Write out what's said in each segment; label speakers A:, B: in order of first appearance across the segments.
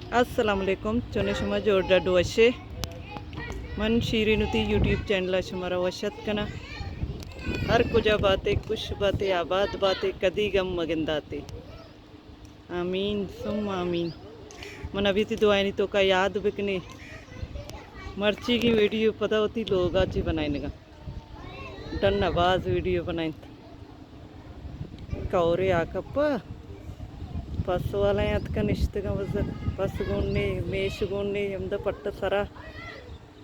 A: अस्सलामुअलैकुम चोने शुमा जोरडा डोशे मन शीरीनुती YouTube channel शुमारा वशत कना हर कुछ बातें कुछ बातें आबाद बातें कदी गम मगंदाते आमीन सुम आमीन मन अभी थी दुआनी तो का याद बिकने मर्ची की वीडियो पता होती लोग आज बनाने का डन आवाज वीडियो बनाए कौरे आकप्पा पस वाला अतक निश्तगा वजन पस गुण्ने मेश गुण्ने यमद पट्ट सरा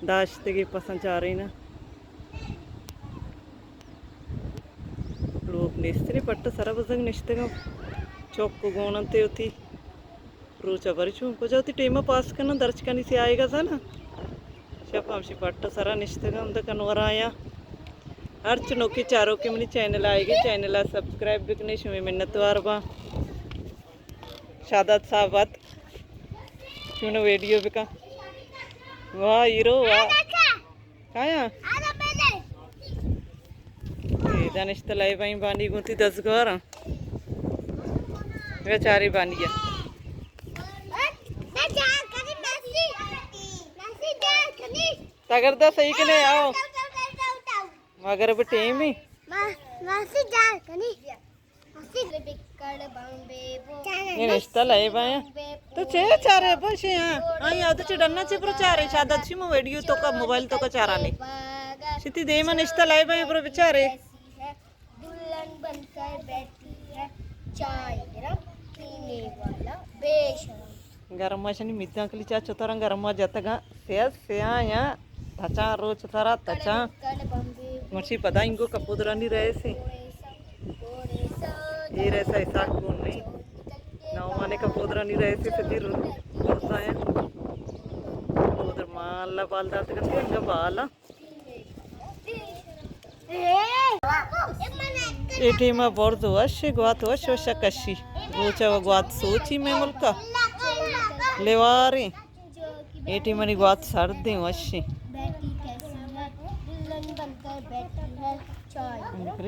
A: दाश्तगे पसंद चाह रही ना लोग निस्त्री पट्ट सरा वजन निश्तगा चौक गोणते होती रूचा बरिचू को जाती टेमा पास करना दर्ज करनी से आएगा सा ना शप हमशी पट्ट सरा निश्तगा हमद कनवराया हर चुनौकी चारों के मनी चैनल आएगी चैनल सब्सक्राइब बिकने शुमे मिन्नतवार बा शादात साहबात चुनो वीडियो बिका वाह हीरो वाह काया दानिश तलाई बाई बानी गुंती 10 घर वे चारी बानिया तगर दा सही कने आओ मगर अब टेम ही ये रिश्ता लाए बाया तो चे चारे बस यहाँ आई आदि चिड़ना चे पर चारे शायद अच्छी मो वीडियो तो का मोबाइल तो का चारा ले सिटी दे मन रिश्ता लाए बाया पर बेचारे
B: दुल्हन बनकर बैठी है चाय पीने वाला बेशरम
A: गरम मशीन मित्ता के लिए चा चतरा गरम जाता गा से या तचा रोज तरा तचा मुझे पता इनको कपूदरा नहीं रहे से ये रहता ऐसा कौन नहीं नौमाने कपूदरा नहीं रहे से सदी रोता है उधर माला बाल दाते करते इनका बाला एटीमा बोर्ड वश गुआत वश कशी रोचा व गुआत सोची में मुल्का लेवारे एटीमा नि गुआत सर्दी वश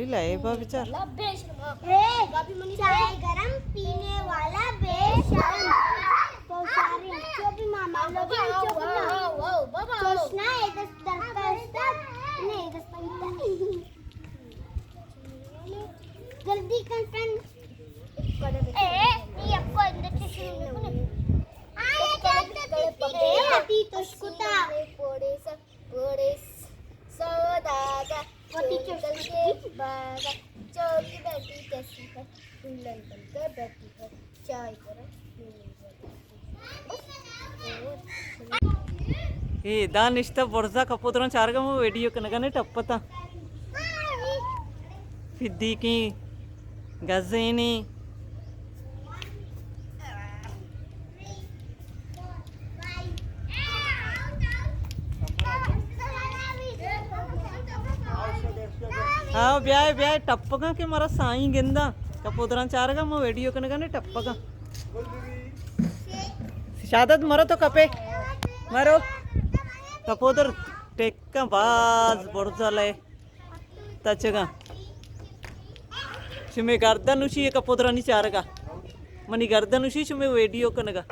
A: लाए बा विचार
B: चाय गरम पीने वाला बेशरम तो सारी जो भी मामा लोग सोचना है दस नहीं दस जल्दी कर फ्रेंड ये आपको अंदर से शुरू आती तो स्कूटा बड़े सौदागा चल के बागा चौकी बैठी कैसी है दुल्हन बनकर बैठी है चाय गरम
A: ये दान इष्ट बोर्जा कपूदरा चारगा मो वीडियो कनगाने टप्पता फिद्दी की गजेनी हाँ ब्याह ब्याह टप्पका के मारा साई गेंदा कपूदरा चारगा मो वीडियो कनगाने टप्पका शादत मरो तो कपे मरो कपूदर टेक्का बाज बोर्जाले तचगा शुमे गर्दन उशी ये कपूदरा नहीं चारगा मनी गर्दन उशी शुमे वीडियो कनगा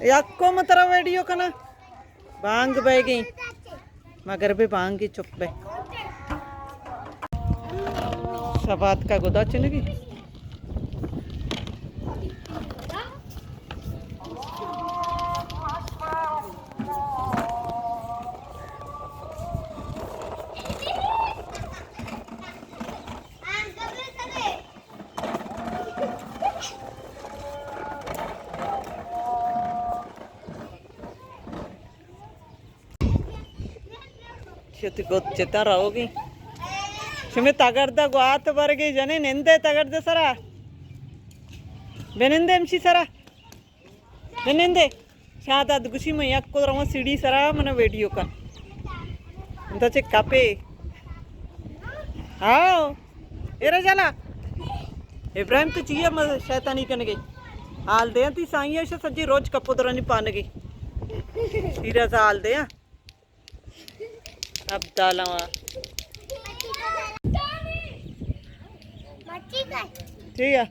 A: याको मतरा वीडियो कना बांग बैगी मगर भी बांग की चुप बे शबात का गोदा चुनेगी ಗೊತ್ತ ಹೋಗಿ ಸುಮ್ಮನೆ ತಗಡ್ದ ಗಾತ ಬರಗೆ ಜನ ನೆಂದೆ ತಗಡ್ದೆ ಸರ ಬೆನೆಂದೆ ಎಂಸಿ ಸರ ಬೆನೆಂದೆ शाद गुशी में एक को रमा सीढ़ी सरा मन वीडियो का तो चे कापे हाँ एरा जाला इब्राहिम तो चाहिए शैतानी करने गई हाल दे ती साई है सज्जी रोज कपूदरा नहीं पाने गई सीरा सा हाल दे अब डाला ठीक है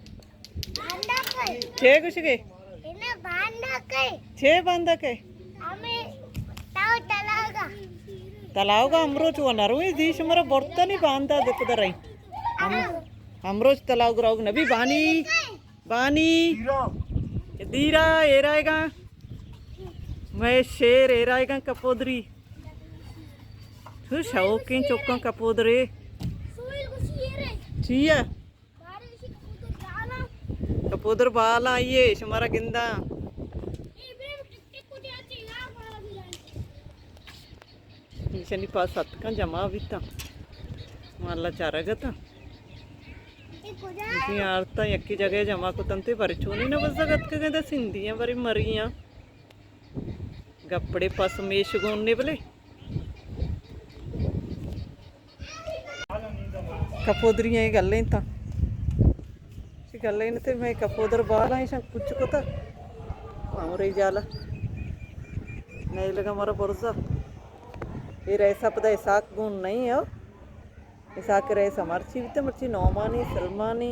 A: छे कुछ के
B: इन्हें बांधा के
A: छे बांधा के
B: हमें ताऊ तलागा
A: तलाव का अमरोज वनारू दी शुमरा बर्ता नहीं बांधा देखो रही हम अमरोज तलाव ग्राउग नबी बानी बानी दीरा एराएगा मैं शेर एराएगा कपोदरी तू शौकीन चौका कपोदरे
B: सुई कुछ ये रे
A: चिया
B: बारे किसी कबूतर डाला
A: कपोदर बाला आइए शुमारा गिंदा
B: ए बे एक को आती ना मारा भी जाए
A: शनि पास सत का जमा भी था माला चारा गता
B: एक को जा
A: इसी आरता यक्की जगह जमा को तंते पर छोनी न बस गत के कहता सिंधियां बरी मरियां गपड़े पस मेश गोने बले कपोदरियां ही गल्लें ता गल्लें ते मैं कपोदर बाल आई शंक कुछ को था हमरे जाला नहीं लगा मारा बरसा ये ऐसा पता इसाक गुण नहीं है इसाक रहे समर्ची भी तो मर्ची नौमानी सलमानी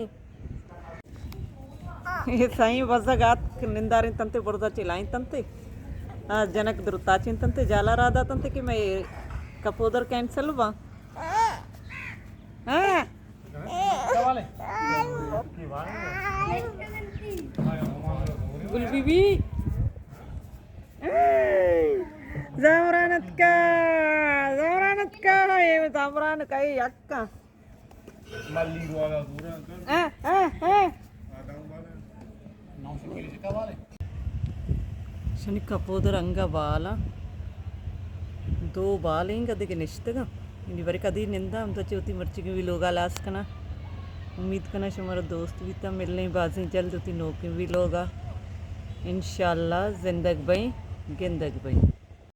A: ये सही वजगात निंदारे तंते बरदा चिलाई तंते जनक दुरुताचिन तंते जाला राधा तंते कि मैं कपोदर कैंसल वा हाँ गुल बीबी जमरानत का ये जमरान का ये अक्का शनि कपोदर अंगा बाला दो बाल हैं कदे के निश्चितगा इन बारी कदी निंदा हम तो चौथी मर्ची की भी लोग आलास कना उम्मीद करना हमारा दोस्त भी था मिलने बाजी जल्द होती नौकरी भी लोगा इंशाल्लाह जिंदगी भाई गिंदगी भाई